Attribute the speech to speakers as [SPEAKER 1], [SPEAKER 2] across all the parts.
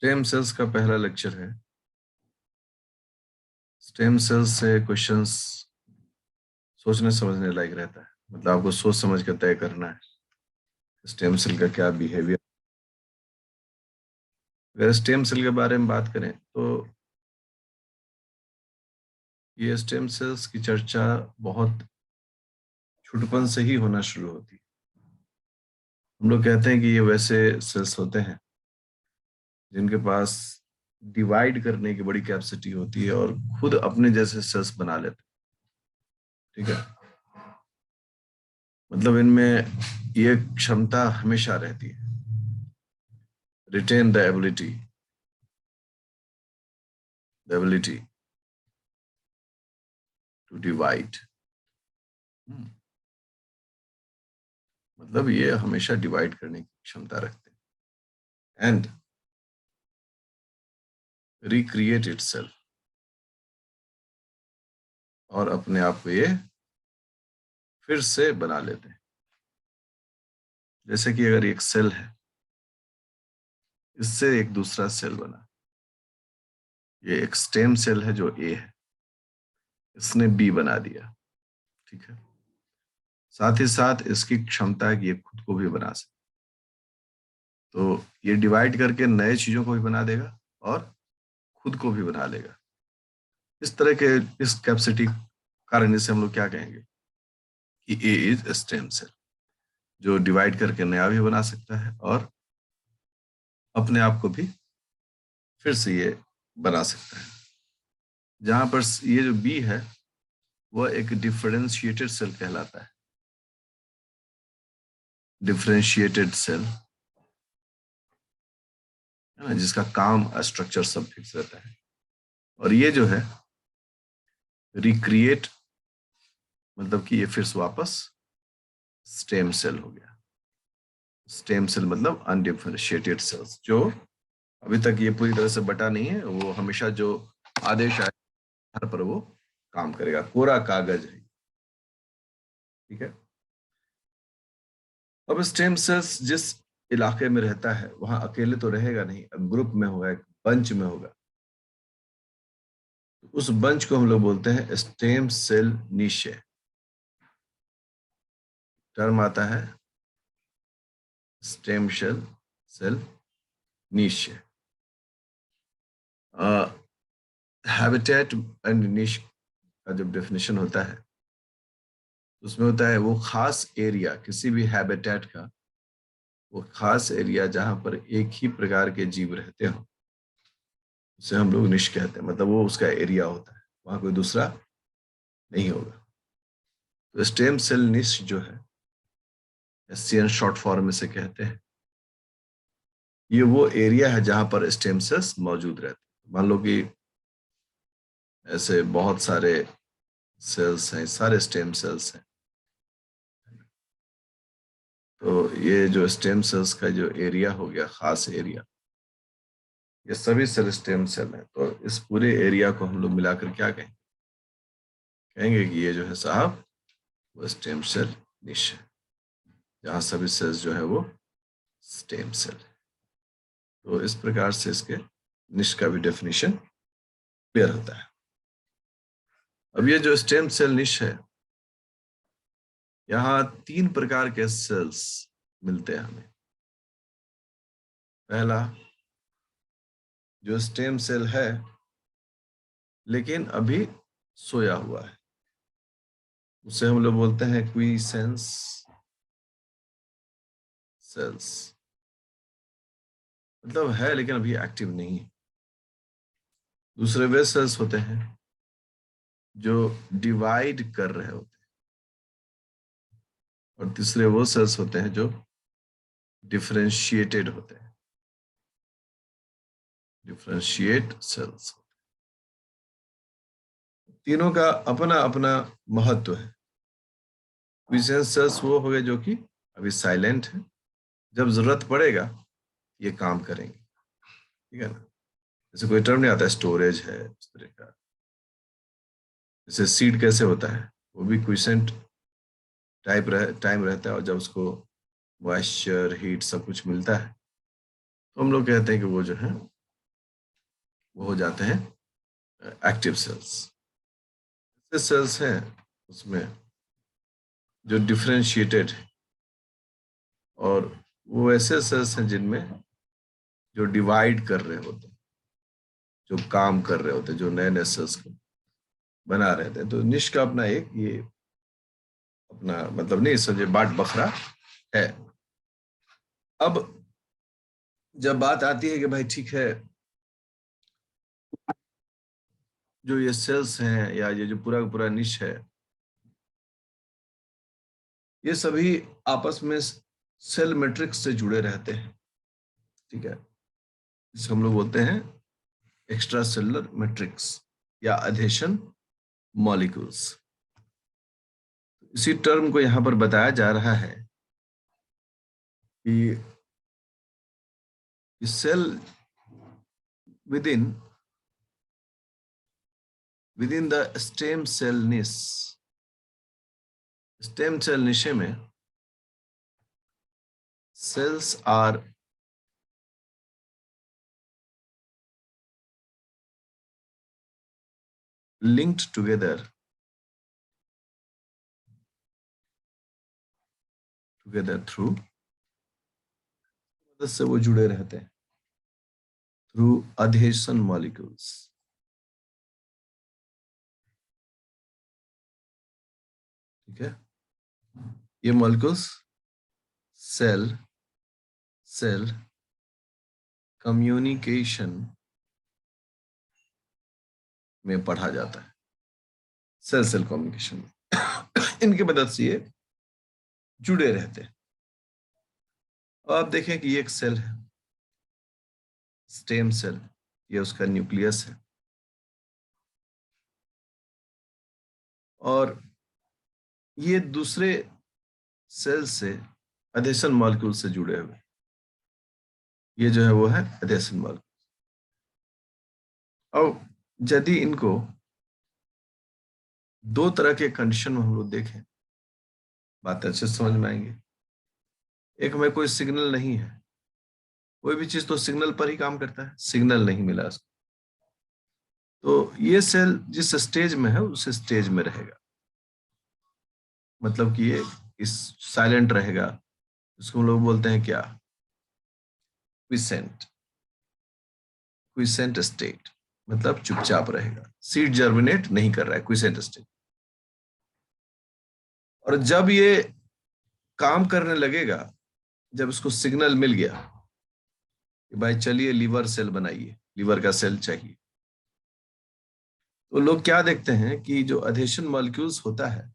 [SPEAKER 1] Stem cells का पहला lecture है। स्टेम सेल्स से क्वेश्चंस सोचने समझने लायक रहता है, मतलब आपको सोच समझ कर तय करना है स्टेम सेल का क्या बिहेवियर। अगर स्टेम सेल के बारे में बात करें तो ये स्टेम सेल्स की चर्चा बहुत छुटपन से ही होना शुरू होती है। हम लोग कहते हैं कि ये वैसे सेल्स होते हैं जिनके पास डिवाइड करने की बड़ी कैपेसिटी होती है और खुद अपने जैसे सेल्स बना लेते हैं। ठीक है, मतलब इनमें ये क्षमता हमेशा रहती है, retain the ability to divide. मतलब ये हमेशा डिवाइड करने की क्षमता रखते हैं एंड रिक्रिएट इटसेल्फ, और अपने आप को ये फिर से बना लेते हैं। जैसे कि अगर एक सेल है, इससे एक दूसरा सेल बना, ये एक स्टेम सेल है जो ए है, इसने बी बना दिया। ठीक है, साथ ही साथ इसकी क्षमता है कि ये खुद को भी बना सके, तो ये डिवाइड करके नए चीजों को भी बना देगा और खुद को भी बना लेगा। इस तरह के इस कैपेसिटी कारण से हम लोग क्या कहेंगे कि ए इज स्टेम सेल, जो डिवाइड करके नया भी बना सकता है और अपने आप को भी फिर से ये बना सकता है। जहां पर ये जो बी है वह एक डिफरेंशिएटेड सेल कहलाता है। डिफरेंशिएटेड सेल है ना, जिसका काम स्ट्रक्चर सब फिक्स रहता है। और ये जो है रिक्रिएट, मतलब कि ये फिर से वापस स्टेम सेल हो गया। स्टेम सेल मतलब अनडिफरेंशिएटेड सेल्स, जो अभी तक ये पूरी तरह से बटा नहीं है, वो हमेशा जो आदेश आए पर वो काम करेगा, कोरा कागज है। ठीक है, अब स्टेम सेल्स जिस इलाके में रहता है वहां अकेले तो रहेगा नहीं, अब ग्रुप में होगा, एक बंच में होगा। उस बंच को हम लोग बोलते हैं स्टेम सेल निशे। टर्म आता है स्टेम सेल निशे। हैबिटेट एंड निश का जब डेफिनेशन होता है उसमें होता है वो खास एरिया, किसी भी हैबिटेट का वो खास एरिया जहां पर एक ही प्रकार के जीव रहते हो, उसे हम लोग निश कहते हैं। मतलब वो उसका एरिया होता है, वहां कोई दूसरा नहीं होगा। तो स्टेम सेल निश जो है, एससीएन शॉर्ट फॉर्म में से कहते हैं, ये वो एरिया है जहां पर स्टेम सेल्स मौजूद रहते हैं। मान लो कि ऐसे बहुत सारे सेल्स हैं, सारे स्टेम सेल्स हैं, तो ये जो स्टेम सेल्स का जो एरिया हो गया, खास एरिया, ये सभी सेल स्टेम सेल हैं। तो इस पूरे एरिया को हम लोग मिलाकर क्या कहेंगे, कहेंगे कि ये जो है साहब वो स्टेम सेल निश है, जहाँ सभी सेल्स जो है वो स्टेम सेल है। तो इस प्रकार से इसके निश का भी डेफिनेशन क्लियर होता है। अब ये जो स्टेम सेल निश है, यहाँ 3 प्रकार के सेल्स मिलते हैं हमें। पहला, जो स्टेम सेल है लेकिन अभी सोया हुआ है, उसे हम लोग बोलते हैं क्वीसेंस सेल्स। मतलब है लेकिन अभी एक्टिव नहीं है। दूसरे वे सेल्स होते हैं जो डिवाइड कर रहे होते हैं, और तीसरे वो सेल्स होते हैं जो डिफरेंशिएटेड होते हैं, डिफरेंशिएट सेल्स। तीनों का अपना अपना महत्व है। क्वीसेंस सेल्स वो हो गए जो कि अभी साइलेंट है, जब जरूरत पड़ेगा ये काम करेंगे। ठीक है ना, जैसे कोई टर्म नहीं आता, स्टोरेज है इस तरह का। जैसे सीड कैसे होता है, वो भी क्विसेंट टाइम रहता है, और जब उसको मॉइस्चर हीट सब कुछ मिलता है तो हम लोग कहते हैं कि वो जो है वो हो जाते हैं एक्टिव सेल्स। ऐसे सेल्स हैं उसमें जो डिफरेंशिएटेड है, और वो ऐसे सेल्स हैं जिनमें जो डिवाइड कर रहे होते हैं, जो काम कर रहे होते हैं, जो नए नए सेल्स को बना रहे थे। तो निश का अपना एक ये अपना मतलब नहीं समझे बाट बखरा है। अब जब बात आती है कि भाई ठीक है, जो ये सेल्स हैं या ये जो पूरा का पूरा निश है, ये सभी आपस में सेल मैट्रिक्स से जुड़े रहते हैं। ठीक है, इसे हम लोग बोलते हैं एक्स्ट्रा सेलुलर मैट्रिक्स या अधेशन मॉलिक्यूल्स। इसी टर्म को यहां पर बताया जा रहा है कि cell within the stem cell niche, stem cell niche में cells are linked together through, मदद से वो जुड़े रहते हैं थ्रू adhesion molecules। ठीक है, ये मॉलिक्यूल्स सेल कम्युनिकेशन में पढ़ा जाता है, सेल कम्युनिकेशन में इनकी मदद से ये जुड़े रहते हैं। अब आप देखें कि ये एक सेल है, स्टेम सेल, ये उसका न्यूक्लियस है, और ये दूसरे सेल से अधेशन मॉलिक्यूल से जुड़े हुए, ये जो है वो है अधेशन मॉलिक्यूल। अब यदि इनको दो तरह के कंडीशन में हम लोग देखें, बात अच्छे से समझ में आएंगे। एक में कोई सिग्नल नहीं है, कोई भी चीज तो सिग्नल पर ही काम करता है, सिग्नल नहीं मिला उसको, तो ये सेल जिस स्टेज में है उस स्टेज में रहेगा, मतलब कि ये इस साइलेंट रहेगा, इसको हम लोग बोलते हैं क्या, क्विसेंट, क्विसेंट स्टेट, मतलब चुपचाप रहेगा, सीड जर्मिनेट नहीं कर रहा है, क्विसेंट स्टेट। और जब ये काम करने लगेगा, जब इसको सिग्नल मिल गया कि भाई चलिए लीवर सेल बनाइए, लीवर का सेल चाहिए, तो लोग क्या देखते हैं कि जो अधेशन मॉलिक्यूल्स होता है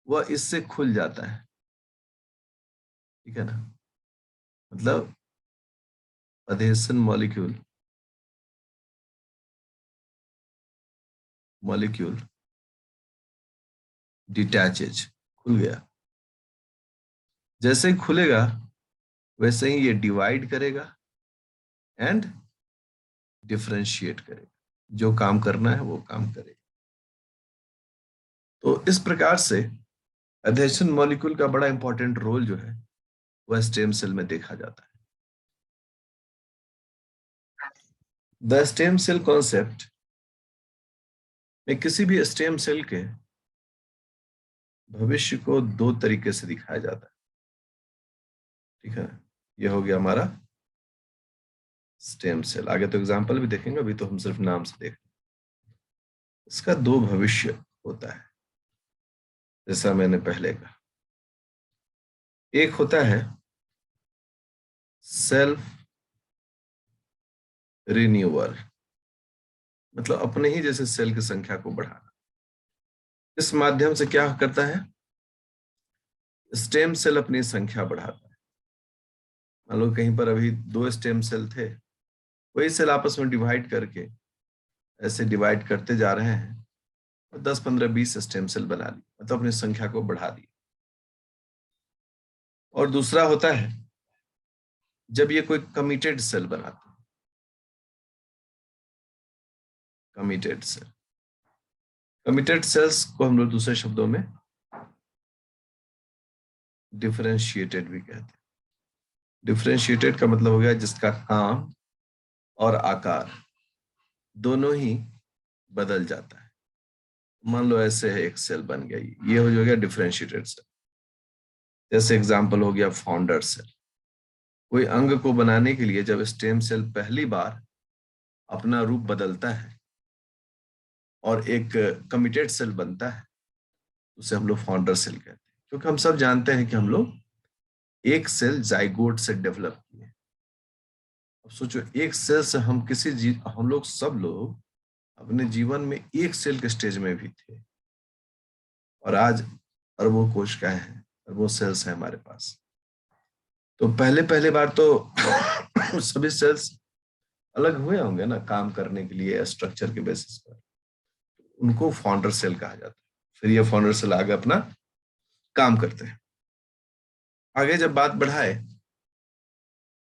[SPEAKER 1] वह इससे खुल जाता है। ठीक है ना, मतलब अधेशन मॉलिक्यूल डिटैचेज, खुल गया। जैसे ही खुलेगा वैसे ही ये डिवाइड करेगा एंड डिफरेंशिएट करेगा, जो काम करना है वो काम करेगा। तो इस प्रकार से एडहेशन मॉलिक्यूल का बड़ा इंपॉर्टेंट रोल जो है वह स्टेम सेल में देखा जाता है। द स्टेम सेल कॉन्सेप्ट में किसी भी स्टेम सेल के भविष्य को दो तरीके से दिखाया जाता है। ठीक है, यह हो गया हमारा स्टेम सेल। आगे तो एग्जांपल भी देखेंगे, अभी तो हम सिर्फ नाम से देख, इसका दो भविष्य होता है, जैसा मैंने पहले कहा। एक होता है सेल्फ रिन्यूअल, मतलब अपने ही जैसे सेल की संख्या को बढ़ाना। इस माध्यम से क्या करता है, स्टेम सेल अपनी संख्या बढ़ाता है। मान लो कहीं पर अभी दो स्टेम सेल थे, वही सेल आपस में डिवाइड करके ऐसे डिवाइड करते जा रहे हैं और 10 15 20 स्टेम सेल बना ली, मतलब अपनी संख्या को बढ़ा दी। और दूसरा होता है जब ये कोई कमिटेड सेल बनाते हैं, कमिटेड सेल, कमिटेड सेल्स को हम लोग दूसरे शब्दों में डिफरेंशिएटेड भी कहते हैं। डिफरेंशिएटेड का मतलब हो गया जिसका काम और आकार दोनों ही बदल जाता है। मान लो ऐसे है, एक सेल बन गया, ये हो गया डिफरेंशिएटेड सेल। जैसे एग्जांपल हो गया फाउंडर सेल। कोई अंग को बनाने के लिए जब स्टेम सेल पहली बार अपना रूप बदलता है और एक कमिटेड सेल बनता है, उसे हम लोग फाउंडर सेल कहते हैं। क्योंकि हम सब जानते हैं कि हम लोग एक सेल जाइगोट से डेवलप किए। अब सोचो, एक सेल से हम लोग सब लोग अपने जीवन में एक सेल के स्टेज में भी थे, और आज अरबों कोशिकाएं हैं, अरबों सेल्स हैं हमारे पास। तो पहले पहले बार तो सभी सेल्स अलग हुए होंगे ना काम करने के लिए, स्ट्रक्चर के बेसिस पर। उनको फाउंडर सेल कहा जाता है। फिर ये फाउंडर सेल आगे अपना काम करते हैं। आगे जब बात बढ़ाए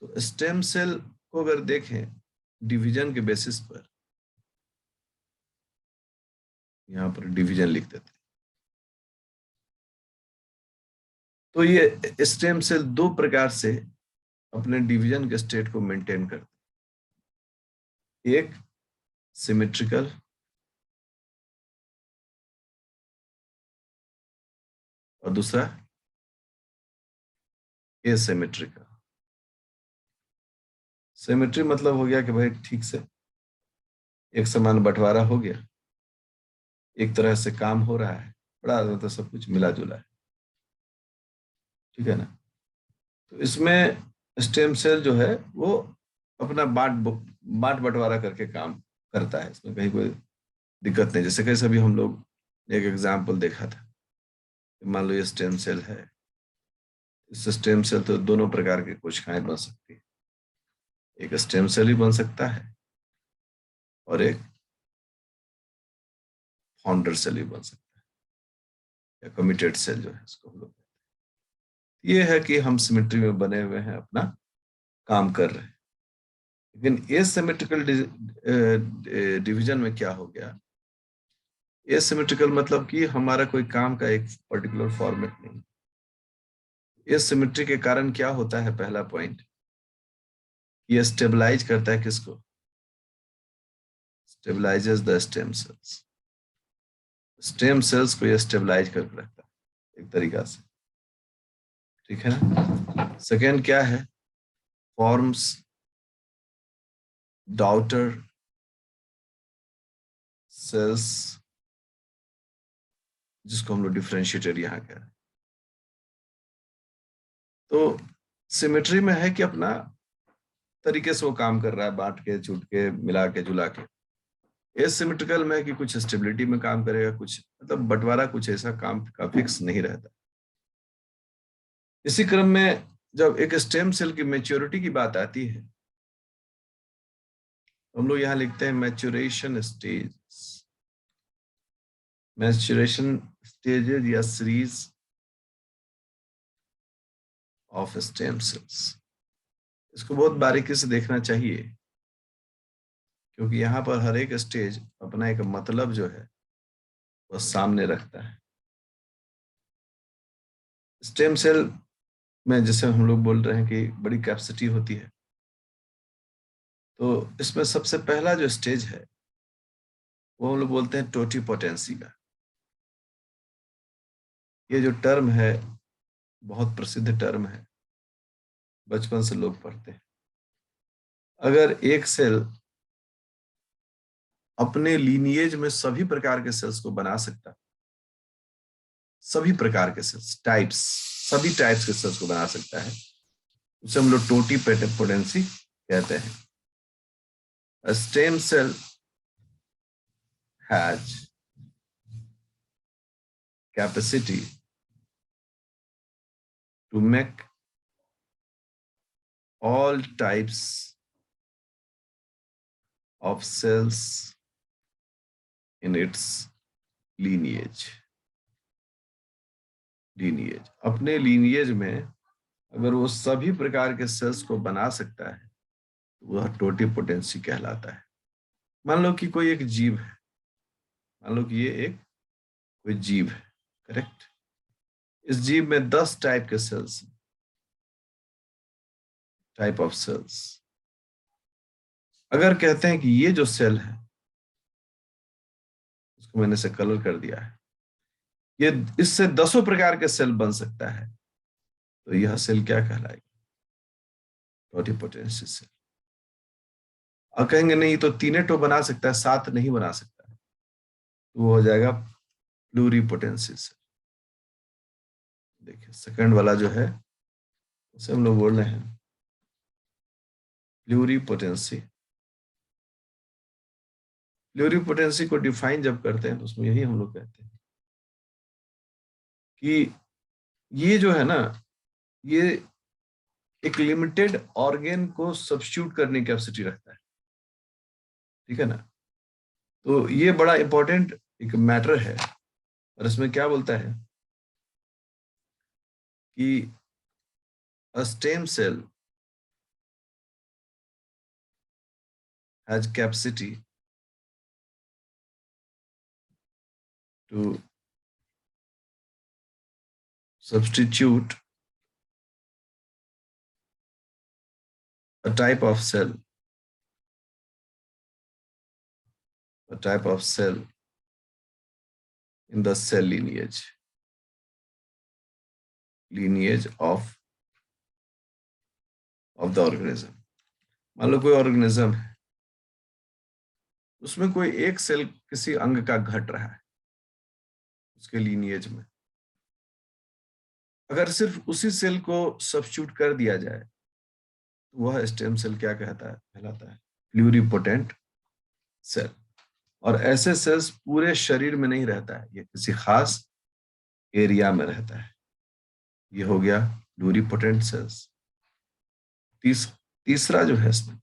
[SPEAKER 1] तो स्टेम सेल को अगर देखें डिवीजन के बेसिस पर, यहां पर डिवीजन लिख देते हैं, तो ये स्टेम सेल दो प्रकार से अपने डिवीजन के स्टेट को मेंटेन करते हैं। एक सिमेट्रिकल और दूसरा एसिमेट्रिकल। सिमेट्री मतलब हो गया कि भाई ठीक से एक समान बंटवारा हो गया, एक तरह से काम हो रहा है, बड़ा ज्यादा सब कुछ मिला जुला है, ठीक है ना। तो इसमें स्टेम सेल जो है वो अपना बांट बंटवारा करके काम करता है, इसमें कहीं कोई दिक्कत नहीं। जैसे कैसे अभी हम लोग एक एग्जाम्पल देखा था, मान लो ये स्टेम सेल है, इस स्टेम सेल तो दोनों प्रकार की कोशिकाएं बन सकती है। एक स्टेम सेल ही बन सकता है और एक फाउंडर सेल ही बन सकता है, या कमिटेड सेल जो है इसको हम लोग कहते हैं। ये है कि हम सिमेट्री में बने हुए हैं, अपना काम कर रहे हैं। लेकिन एसिमेट्रिकल डिवीजन में क्या हो गया, एसिमेट्रिकल मतलब कि हमारा कोई काम का एक पर्टिकुलर फॉर्मेट नहीं। एसिमेट्री के कारण क्या होता है, पहला पॉइंट, ये स्टेबलाइज करता है किसको, stabilises the stem cells. Stem cells को ये स्टेबलाइज करके रखता है एक तरीका से, ठीक है ना। सेकेंड क्या है, फॉर्म्स डाउटर सेल्स, जिसको हम लोग डिफरेंशिएटेड यहाँ कह रहे हैं। तो सिमेट्री में है कि अपना तरीके से वो काम कर रहा है, बांट के छूट के मिला के जुला के। एसिमेट्रिकल में है कि कुछ स्टेबिलिटी में काम करेगा, कुछ मतलब बंटवारा कुछ ऐसा काम का फिक्स नहीं रहता। इसी क्रम में जब एक स्टेम सेल की मेच्योरिटी की बात आती है, हम लोग यहाँ लिखते हैं मैच्योरेशन स्टेज, मैच्योरेशन स्टेजेस या सीरीज ऑफ स्टेम सेल्स। इसको बहुत बारीकी से देखना चाहिए, क्योंकि यहाँ पर हर एक स्टेज अपना एक मतलब जो है वो सामने रखता है। स्टेम सेल में जैसे हम लोग बोल रहे हैं कि बड़ी कैपेसिटी होती है, तो इसमें सबसे पहला जो स्टेज है वो हम लोग बोलते हैं टोटिपोटेंसी का। ये जो टर्म है बहुत प्रसिद्ध टर्म है, बचपन से लोग पढ़ते हैं। अगर एक सेल अपने लीनिएज में सभी प्रकार के सेल्स को बना सकता, सभी प्रकार के सेल्स टाइप्स, सभी टाइप्स के सेल्स को बना सकता है, उसे हम लोग टोटिपोटेंसी कहते हैं। A stem cell has capacity to make all types of cells in its lineage. अपने lineage में अगर वो सभी प्रकार के सेल्स को बना सकता है तो वह टोटिपोटेंसी कहलाता है। मान लो कि कोई एक जीव है, मान लो कि ये एक कोई जीव है, करेक्ट। इस जीव में 10 टाइप के सेल्स, टाइप ऑफ सेल्स। अगर कहते हैं कि ये जो सेल है इसको मैंने से कलर कर दिया है। ये इससे दसों प्रकार के सेल बन सकता है, तो यह सेल क्या कहलाएगा? Totipotency cell. और कहेंगे नहीं तो तीनेटो बना सकता है, सात नहीं बना सकता है, तो वो हो जाएगा प्लूरिपोटेंसी सेल। देखिए सेकंड वाला जो है उसे हम लोग बोल रहे हैं प्लूरिपोटेंसी। प्लूरिपोटेंसी को डिफाइन जब करते हैं तो उसमें यही हम लोग कहते हैं कि ये जो है ना, ये एक लिमिटेड ऑर्गेन को सब्स्टिट्यूट करने की कैपेसिटी रखता है, ठीक है ना। तो ये बड़ा इंपॉर्टेंट एक मैटर है। और इसमें क्या बोलता है कि a stem cell has capacity to substitute a type of cell, in the cell lineage of the organism. मान लो कोई ऑर्गेनिज्म है, उसमें कोई एक सेल किसी अंग का घट रहा है उसके लीनिएज में। अगर सिर्फ उसी सेल को सब्स्टिट्यूट कर दिया जाए तो वह स्टेम सेल क्या कहलाता है? Pluripotent cell. और ऐसे सेल्स पूरे शरीर में नहीं रहता है, ये किसी खास एरिया में रहता है। ये हो गया प्लूरिपोटेंट सेल्स। तीसरा जो है इसमें,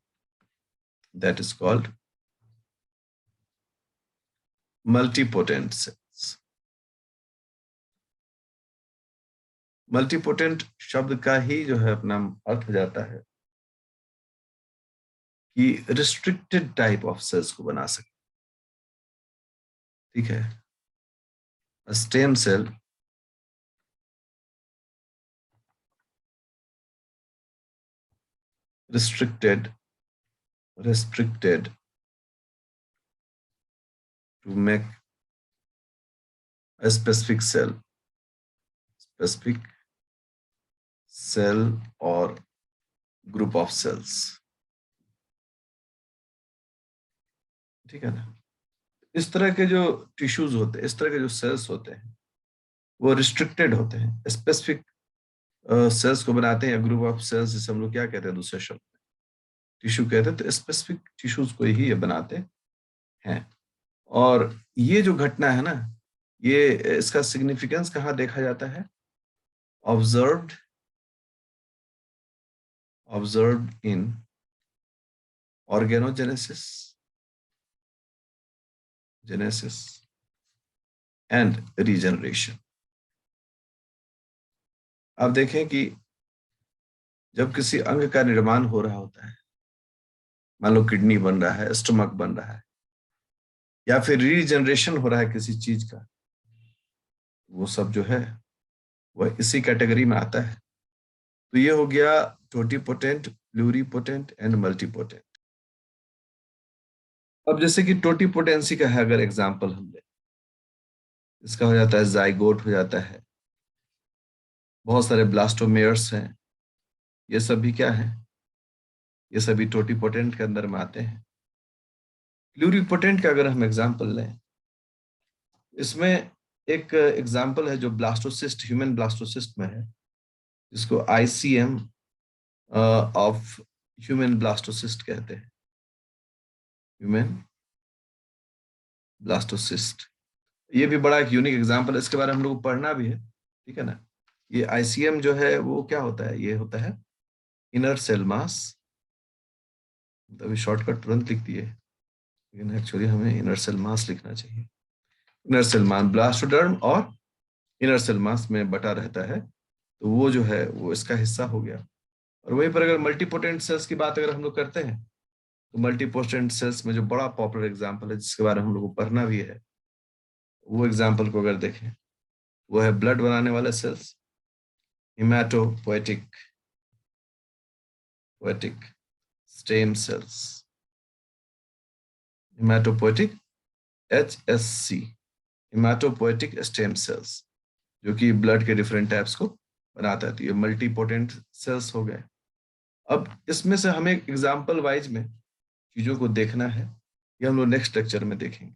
[SPEAKER 1] that is called multipotent cells. Multipotent शब्द का ही जो है अपना अर्थ हो जाता है कि रिस्ट्रिक्टेड टाइप ऑफ सेल्स को बना सकते, ठीक है। Stem cell restricted to make a specific cell or group of cells, ठीक है ना। इस तरह के जो टिश्यूज होते हैं, इस तरह के जो सेल्स होते हैं, वो रिस्ट्रिक्टेड होते हैं, स्पेसिफिक सेल्स को बनाते हैं, या ग्रुप ऑफ सेल्स जिसे हम लोग क्या कहते हैं दूसरे शब्द में टिश्यू कहते हैं, तो स्पेसिफिक टिश्यूज को ही ये बनाते हैं। और ये जो घटना है ना, ये इसका सिग्निफिकेंस कहाँ देखा जाता है? Observed in organogenesis and regeneration। आप देखें कि जब किसी अंग का निर्माण हो रहा होता है, मान लो किडनी बन रहा है, स्टमक बन रहा है, या फिर रीजनरेशन हो रहा है किसी चीज का, वो सब जो है वह इसी कैटेगरी में आता है। तो ये हो गया टोटिपोटेंट, प्लूरिपोटेंट एंड मल्टीपोटेंट। अब जैसे कि टोटिपोटेंसी का है अगर एग्जांपल हम ले, इसका हो जाता है जाइगोट हो जाता है, बहुत सारे ब्लास्टोमेयर्स हैं, ये सभी क्या है? ये सभी टोटिपोटेंट के अंदर में आते हैं। प्लूरिपोटेंट का अगर हम एग्जांपल लें, इसमें एक एग्जांपल है जो ब्लास्टोसिस्ट, ह्यूमन ब्लास्टोसिस्ट में है, जिसको ICM ऑफ ह्यूमन ब्लास्टोसिस्ट कहते हैं, ह्यूमन ब्लास्टोसिस्ट। ये भी बड़ा एक यूनिक एग्जांपल है, इसके बारे में हम लोग को पढ़ना भी है, ठीक है ना। ये ICM जो है वो क्या होता है? ये होता है इनर सेल मास। अभी शॉर्टकट तुरंत लिख दिए, लेकिन एक्चुअली हमें इनर सेल मास लिखना चाहिए। इनर सेल मास, ब्लास्टोडर्म और इनर सेल मास में बटा रहता है, तो वो जो है वो इसका हिस्सा हो गया। और वहीं पर अगर मल्टीपोटेंट सेल्स की बात अगर हम लोग करते हैं, तो मल्टीपोटेंट सेल्स में जो बड़ा पॉपुलर एग्जांपल है जिसके बारे में हम लोग को पढ़ना भी है, वो एग्जांपल को अगर देखें, वो है ब्लड बनाने वाले cells, hematopoietic stem cells, hematopoietic HSC, hematopoietic stem cells, जो कि ब्लड के डिफरेंट टाइप्स को बनाता है। तो ये मल्टीपोटेंट सेल्स हो गए। अब इसमें से हमें एग्जाम्पल वाइज में चीजों को देखना है, ये हम लोग नेक्स्ट लेक्चर में देखेंगे।